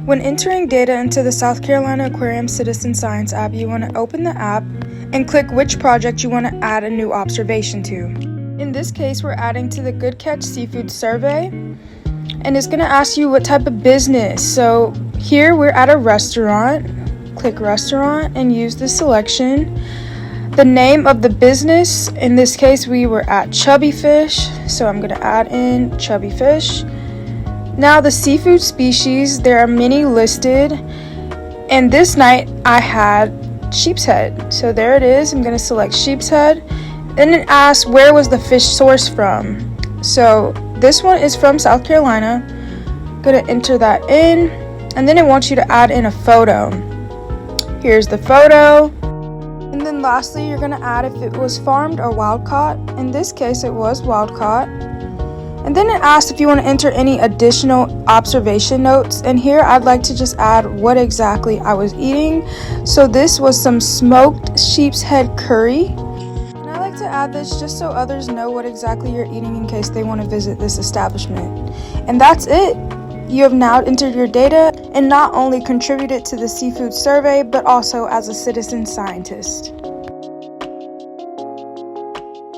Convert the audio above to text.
When entering data into the South Carolina Aquarium Citizen Science app, you want to open the app and click which project you want to add a new observation to. In this case, we're adding to the Good Catch Seafood survey, and it's going to ask you what type of business. So here we're at a restaurant. Click restaurant and use the selection. The name of the business, in this case we were at Chubby Fish, so I'm going to add in Chubby Fish. Now the seafood species, there are many listed, and this night I had sheep's head, so there it is. I'm going to select sheep's head. Then it asks where was the fish sourced from, so this one is from South Carolina. I'm going to enter that in, and then it wants you to add in a photo. Here's the photo. And then lastly, you're going to add if it was farmed or wild caught. In this case, it was wild caught. And then it asks if you want to enter any additional observation notes. And here I'd like to just add what exactly I was eating. So this was some smoked sheep's head curry. And I like to add this just so others know what exactly you're eating in case they want to visit this establishment. And that's it. You have now entered your data and not only contributed to the seafood survey, but also as a citizen scientist.